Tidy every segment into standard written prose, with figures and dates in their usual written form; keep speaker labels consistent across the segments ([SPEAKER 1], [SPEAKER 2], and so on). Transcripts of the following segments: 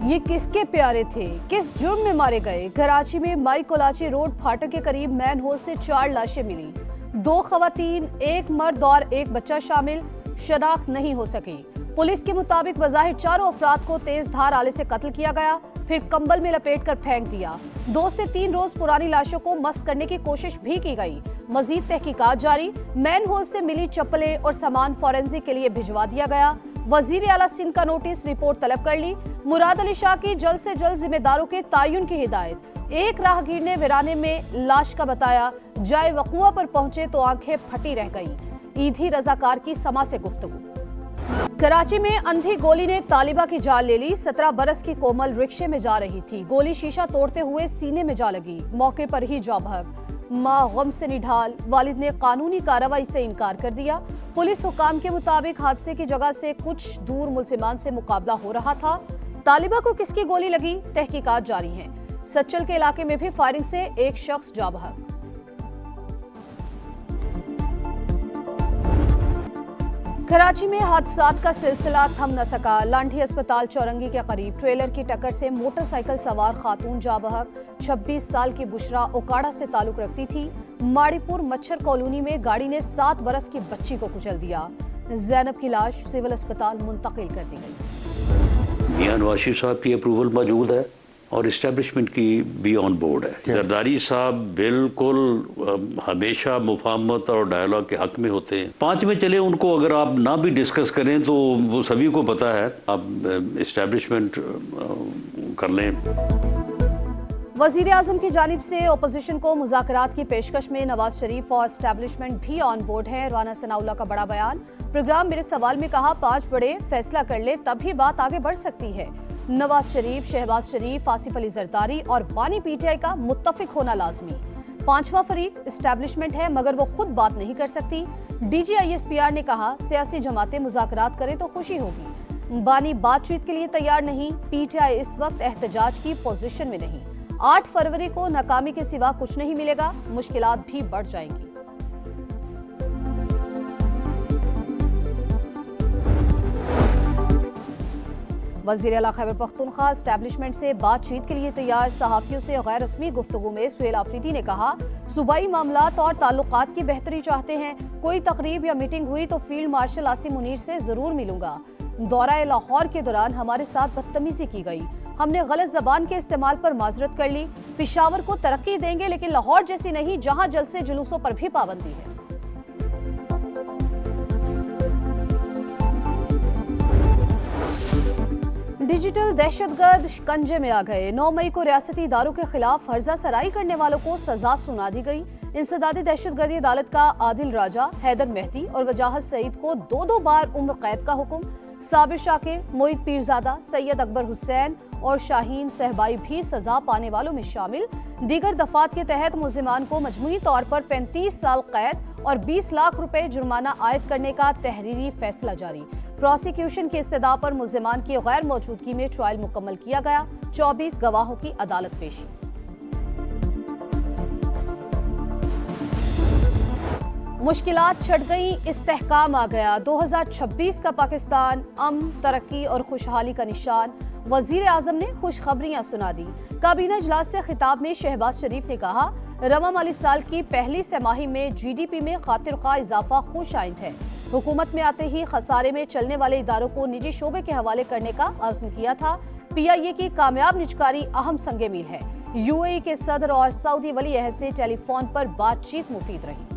[SPEAKER 1] ये किसके प्यारे थे, किस जुर्म में मारे गए? कराची में माई कोलाची रोड फाटक के करीब मैनहोल से 4 लाशें मिली। 2 खवातीन, 1 मर्द और 1 बच्चा शामिल, शनाख्त नहीं हो सकी। पुलिस के मुताबिक बज़ाहिर चारों अफराद को तेज धार आले से कत्ल किया गया, फिर कंबल में लपेटकर फेंक दिया। 2 से 3 रोज पुरानी लाशों को मस्क करने की कोशिश भी की गई। मजीद तहकीकात जारी। मैनहोल से मिली चप्पलें और सामान फॉरेंसिक के लिए भिजवा दिया गया। वजीर आला सिंध का नोटिस, रिपोर्ट तलब कर ली। मुराद अली शाह की जल्द से जल्द जिम्मेदारों के तायुन की हिदायत। एक राहगीर ने वीराने में लाश का बताया, जाए वक़ुआ पर पहुंचे तो आंखें फटी रह गईं। ईदी रजाकार की समा से गुफ्तगू। कराची में अंधी गोली ने तालिबा की जान ले ली। 17 बरस की कोमल रिक्शे में जा रही थी, गोली शीशा तोड़ते हुए सीने में जा लगी, मौके पर ही जाँ बहक। माँ गम से निढाल, वालिद ने कानूनी कार्रवाई से इनकार कर दिया। पुलिस हुकाम के मुताबिक हादसे की जगह से कुछ दूर मुल्जिमान से मुकाबला हो रहा था। तालिबा को किसकी गोली लगी, तहकीकात जारी हैं। सच्चल के इलाके में भी फायरिंग से एक शख्स जाँ बहक। कराची में हादसात का सिलसिला थम न सका। लांठी अस्पताल चौरंगी के करीब ट्रेलर की टक्कर से मोटरसाइकिल सवार खातून जाँ बहक। 26 साल की बुशरा ओकाड़ा से ताल्लुक रखती थी। माड़ीपुर मच्छर कॉलोनी में गाड़ी ने 7 बरस की बच्ची को कुचल दिया। जैनब की लाश सिविल अस्पताल मुंतकिल कर दी गई।
[SPEAKER 2] मियां नवाज शरीफ साहब की अप्रूवल मौजूद है और इस्टेब्लिशमेंट की भी ऑन बोर्ड है। जरदारी साहब बिल्कुल हमेशा मुफाहमत और डायलॉग के हक में होते हैं। 5 में चले, उनको अगर आप ना भी डिस्कस करें तो वो सभी को पता है, आप इस्टेब्लिशमेंट कर लें।
[SPEAKER 1] वजीर आजम की जानिब से अपोजिशन को मुज़ाकरात की पेशकश में नवाज शरीफ और एस्टेब्लिशमेंट भी ऑन बोर्ड है। राना सनाउल्लाह का बड़ा बयान। प्रोग्राम मेरे सवाल में कहा, 5 बड़े फैसला कर ले तभी बात आगे बढ़ सकती है। नवाज शरीफ, शहबाज शरीफ, आसिफ अली जरदारी और बानी पीटीआई का मुत्तफिक होना लाजमी। 5वां फरीक एस्टेब्लिशमेंट है, मगर वो खुद बात नहीं कर सकती। DGISPR ने कहा, सियासी जमातें मुज़ाकरात करें तो खुशी होगी। बानी बातचीत के लिए तैयार नहीं। पीटीआई इस वक्त एहतजाज की पोजीशन में नहीं। 8 फरवरी को नाकामी के सिवा कुछ नहीं मिलेगा, मुश्किलात भी बढ़ जाएंगी। वज़ीर आला खैबर पख्तूनख्वा एस्टेब्लिशमेंट से बातचीत के लिए तैयार। सहाफियों से गैर रस्मी गुफ्तगू में सुहेल आफरीदी ने कहा, सूबाई मामलात और ताल्लुकात की बेहतरी चाहते हैं। कोई तकरीब या मीटिंग हुई तो फील्ड मार्शल आसिम मुनीर से जरूर मिलूंगा। दौरा लाहौर के दौरान हमारे साथ बदतमीजी की गई, हमने गलत जबान के इस्तेमाल पर माजरत कर ली। पिशावर को तरक्की देंगे, लेकिन लाहौर जैसी नहीं, जहां जलसे जुलूसों पर भी पाबंदी है। डिजिटल दहशतगर्द शिकंजे में आ गए। 9 मई को रियासती इदारों के खिलाफ हर्जा सराई करने वालों को सजा सुना दी गई। इंसदादी दहशतगर्दी अदालत का आदिल राजा, हैदर मेहदी और वजाहत सईद को 2-2 बार उम्र कैद का हुक्म। साबिर शाकिर, मोईद पीरजादा, सैयद अकबर हुसैन और शाहीन सहबाई भी सजा पाने वालों में शामिल। दीगर दफात के तहत मुल्जिमान को मजमूई तौर पर 35 साल कैद और 20 लाख रुपए जुर्माना आयद करने का तहरीरी फैसला जारी। प्रोसिक्यूशन की इस्तदा पर मुल्जिमान की गैर मौजूदगी में ट्रायल मुकम्मल किया गया। 24 गवाहों की अदालत पेशी। मुश्किलात छट गई, इस्तेहकाम आ गया। 2026 का पाकिस्तान अमन, तरक्की और खुशहाली का निशान। वजीर आजम ने खुशखबरियां सुना दी। काबीना इजलास से खिताब में शहबाज शरीफ ने कहा, रवा माली साल की पहली तिमाही में GDP में खातिर खा इजाफा खुश आइंद है। हुकूमत में आते ही खसारे में चलने वाले इदारों को निजी शोबे के हवाले करने का अज़्म किया था। PIA की कामयाब निजकारी अहम संगे मील है। UAE के सदर और सऊदी वली अहद से टेलीफोन पर बातचीत मुफीद रही।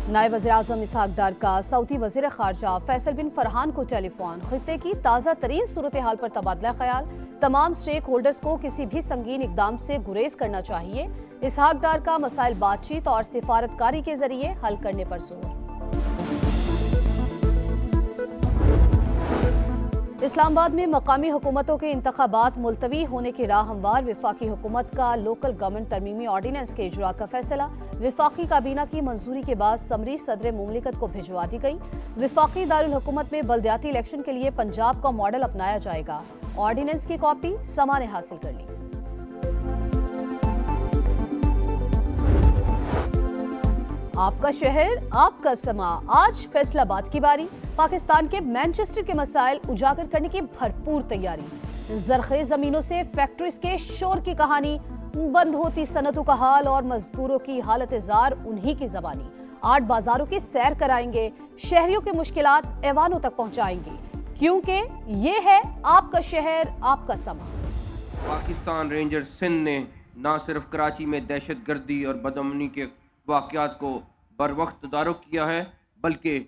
[SPEAKER 1] नायब वज़ीर आज़म इसहाक डार का सऊदी वज़ीर ख़ारजा फैसल बिन फरहान को टेलीफोन। खित्ते की ताज़ा तरीन सूरत हाल पर तबादला ख्याल। तमाम स्टेक होल्डर्स को किसी भी संगीन इकदाम से गुरेज करना चाहिए। इसहाक डार का मसाइल बातचीत और सिफारतकारी के जरिए हल करने पर जोर। इस्लामाबाद में मकामी हुकूमतों के इंतखाबात मुलतवी होने की राह हमवार। वफाकी हुकूमत का लोकल गवर्नमेंट तरमीमी ऑर्डिनेंस के इजरा का फैसला। वफाकी काबीना की मंजूरी के बाद समरी सदर मुमलिकत को भिजवा दी गई। वफाकी दारुल हुकूमत में बल्दियाती इलेक्शन के लिए पंजाब का मॉडल अपनाया जाएगा। ऑर्डिनेंस की कॉपी समा ने हासिल कर ली। आपका शहर, आपका समा। आज फैसलाबाद की बारी। पाकिस्तान के मैनचेस्टर के मसाइल उजागर करने की भरपूर तैयारी। जरखेज जमीनों से फैक्ट्रीज के शोर की कहानी, बंद होती सनतों का हाल और मजदूरों की हालत जार उन्हीं की जबानी। 8 बाजारों की सैर कराएंगे, शहरियों की मुश्किलात ऐवानों तक पहुंचाएंगे, क्योंकि ये है आपका शहर, आपका समा।
[SPEAKER 3] पाकिस्तान रेंजर्स सिंध ने न सिर्फ कराची में दहशतगर्दी और बदअमनी के वाक़यात को बरवक्त तदारुक किया है, बल्कि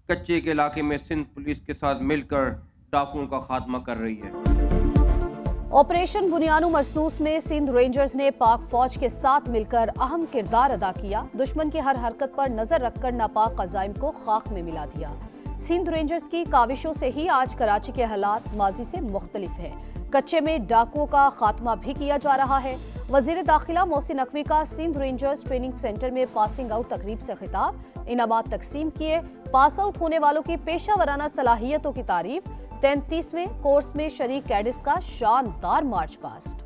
[SPEAKER 3] कच्चे के इलाके में सिंध पुलिस के साथ मिलकर डाकुओं का खात्मा कर रही है।
[SPEAKER 1] ऑपरेशन बुनियानु मरसूस में सिंध रेंजर्स ने पाक फौज के साथ मिलकर अहम किरदार अदा किया। दुश्मन की हर हरकत पर नजर रखकर नापाक अज़ाइम को खाक में मिला दिया। सिंध रेंजर्स की काविशों से ही आज कराची के हालात माजी से मुख्तलिफ हैं। कच्चे में डाकुओं का खात्मा भी किया जा रहा है। वजीर दाखिला मोहसिन नकवी का सिंध रेंजर्स ट्रेनिंग सेंटर में पासिंग आउट तकरीब से खिताब, इनामात तकसीम किए। पास आउट होने वालों की पेशावराना सलाहियतों की तारीफ। 33वें कोर्स में शरीक कैडेट्स का शानदार मार्च पास्ट।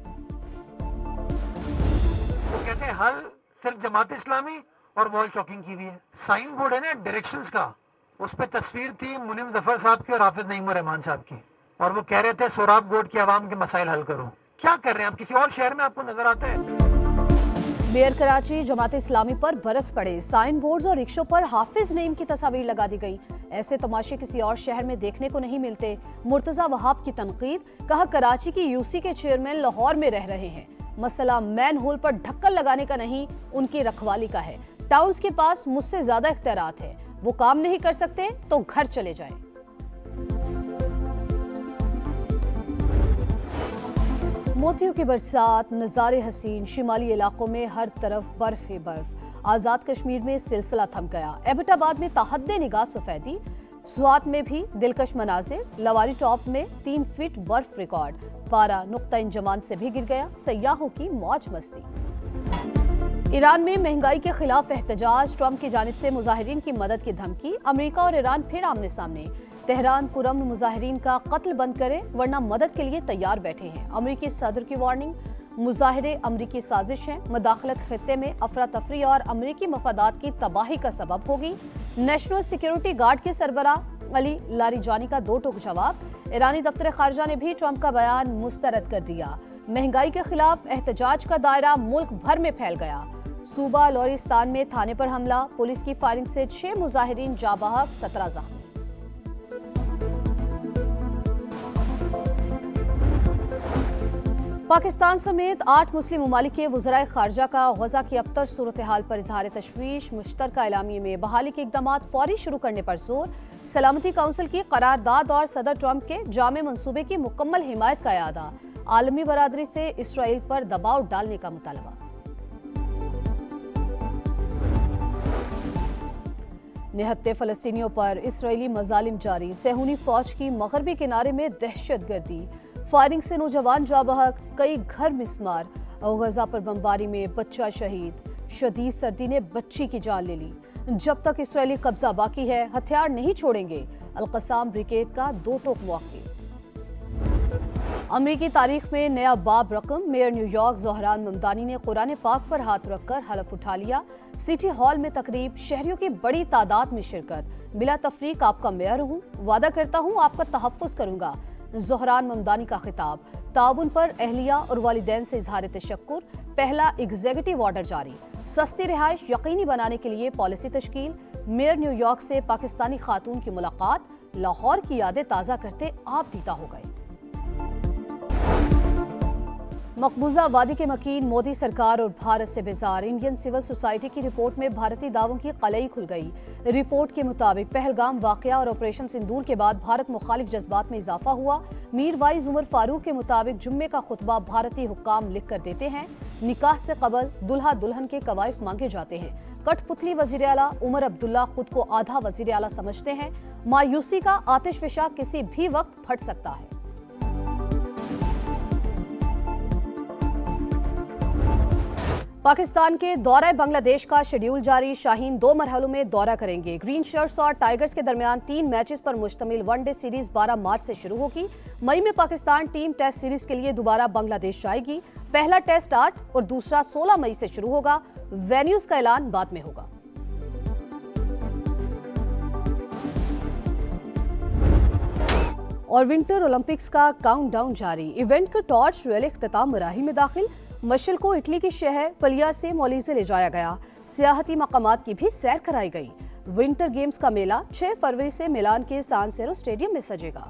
[SPEAKER 4] वो कहते हैं हल सिर्फ जमात इस्लामी और वॉल चॉकिंग की भी है। साइन बोर्ड है ना डायरेक्शंस का, उस पर तस्वीर थी मुनीम जफर साहब की और हाफिज नईम रहमान साहब की, और वो कह रहे थे सोराब बोर्ड की आवाम के मसाइल हल करो। क्या कर रहे हैं आप? किसी और शहर में आपको नजर आता है?
[SPEAKER 1] मेयर कराची जमात इस्लामी पर बरस पड़े। साइन बोर्ड्स और रिक्शों पर हाफिज नईम की तस्वीर लगा दी गई। ऐसे तमाशे किसी और शहर में देखने को नहीं मिलते। मुर्तजा वहाब की तनकीद, कहा कराची की यूसी के चेयरमैन लाहौर में रह रहे हैं। मसला मैन होल पर ढक्कन लगाने का नहीं, उनकी रखवाली का है। टाउन्स के पास मुझसे ज्यादा इख्तियारात है, वो काम नहीं कर सकते तो घर चले जाएं। मोतियों की बरसात, नज़ारे हसीन, शिमाली इलाकों में हर तरफ बर्फ ही बर्फ। आज़ाद कश्मीर में सिलसिला थम गया। एबटाबाद में ताहद्दे निगाह सफेदी, स्वात में भी दिलकश मनाजिर। लवारी टॉप में 3 फीट बर्फ रिकॉर्ड। पारा नुक्ता इंजमान से भी गिर गया। सयाहों की मौज मस्ती। ईरान में महंगाई के खिलाफ एहतजाज, ट्रंप की जानिब से मुजाहिरीन की मदद की धमकी। अमेरिका और ईरान फिर आमने सामने। तेहरान पुरअमन मुजाहिरीन का कत्ल बंद करे वरना मदद के लिए तैयार बैठे हैं। अमेरिकी सदर की वार्निंग, मुजाहिरे अमेरिकी साजिश है। मदाखलत खित्ते में अफरा तफरी और अमेरिकी मफादात की तबाही का सबब होगी। नेशनल सिक्योरिटी गार्ड के सरबराह अली लारीजानी का 2 टूक जवाब। ईरानी दफ्तर खारजा ने भी ट्रंप का बयान मुस्तरद कर दिया। महंगाई के खिलाफ एहतजाज का दायरा मुल्क भर में फैल गया। सूबा लोरिस्तान में थाने पर हमला, पुलिस की फायरिंग से 6 मुजाहिरीन जाँ बहक, 17 जख्मी। पाकिस्तान समेत 8 मुस्लिम ममालिक के वज़राए खारजा का गजा की अबतर सूरत हाल पर इजहार तशवीश। मुश्तरका एलामिये में बहाली के इक़दाम फौरी शुरू करने पर जोर। सलामती काउंसिल की करारदाद और सदर ट्रंप के जामे मंसूबे की मुकम्मल हिमायत का इरादा। आलमी बरादरी से इसराइल पर दबाव डालने का मुतालबा। निहत्ते फ़लस्तीनियों पर इसराइली मजालिम जारी। सेहूनी फौज की मगरबी किनारे में दहशतगर्दी, फायरिंग से नौजवान जाँ बहक, कई घर मिस्मार। गजा पर बमबारी में बच्चा शहीद। शदीद सर्दी ने बच्ची की जान ले ली। जब तक इसराइली कब्जा बाकी है, हथियार नहीं छोड़ेंगे। अल-कसाम ब्रिगेड का 2 टोक मौके। अमेरिकी तारीख में नया बाब रकम। मेयर न्यूयॉर्क ज़ोहरान ममदानी ने कुरान पाक पर हाथ रखकर हलफ उठा लिया। सिटी हॉल में तकरीब, शहरियों की बड़ी तादाद में शिरकत। बिला तफरीक आपका मेयर हूँ, वादा करता हूँ आपका तहफ़्फ़ुज़ करूँगा। ज़ोहरान ममदानी का खिताब। ताउन पर अहलिया और वालिदैन से इजहार तशक्कुर। पहला एग्जीक्यूटिव ऑर्डर जारी। सस्ती रिहाइश यकीनी बनाने के लिए पॉलिसी तश्कील। मेयर न्यूयॉर्क से पाकिस्तानी खातून की मुलाकात, लाहौर की यादें ताज़ा करते आप दीदा हो गए। मकबूजा वादी के मकीन, मोदी सरकार और भारत से बेजार। इंडियन सिविल सोसाइटी की रिपोर्ट में भारतीय दावों की कलई खुल गई। रिपोर्ट के मुताबिक पहलगाम वाकया और ऑपरेशन सिंदूर के बाद भारत मुखालिफ जज्बात में इजाफा हुआ। मीर वाइज उमर फारूक के मुताबिक जुम्मे का खुतबा भारतीय हुक्काम लिख कर देते हैं। निकाह से कबल दुल्हा दुल्हन के कवायफ मांगे जाते हैं। कठपुतली वजीर आला उमर अब्दुल्ला खुद को आधा वजीर आला समझते हैं। मायूसी का आतिशफिशा किसी भी वक्त फट सकता है। पाकिस्तान के दौरा बांग्लादेश का शेड्यूल जारी। शाहीन 2 मरहलों में दौरा करेंगे। ग्रीन शर्ट्स और टाइगर्स के दरमियान 3 मैचेस पर मुश्तमिल वनडे सीरीज 12 मार्च से शुरू होगी। मई में पाकिस्तान टीम टेस्ट सीरीज के लिए दोबारा बांग्लादेश जाएगी। पहला टेस्ट 8 और दूसरा 16 मई से शुरू होगा। वेन्यूज का ऐलान बाद में होगा। और विंटर ओलंपिक्स का काउंटडाउन जारी। इवेंट का टॉर्च रैली इख्तिताम मराहिल में दाखिल। मशल को इटली के शहर पलिया से मोलीजे ले जाया गया। सियाहती मकामात की भी सैर कराई गई। विंटर गेम्स का मेला 6 फरवरी से मिलान के सान सिरो स्टेडियम में सजेगा।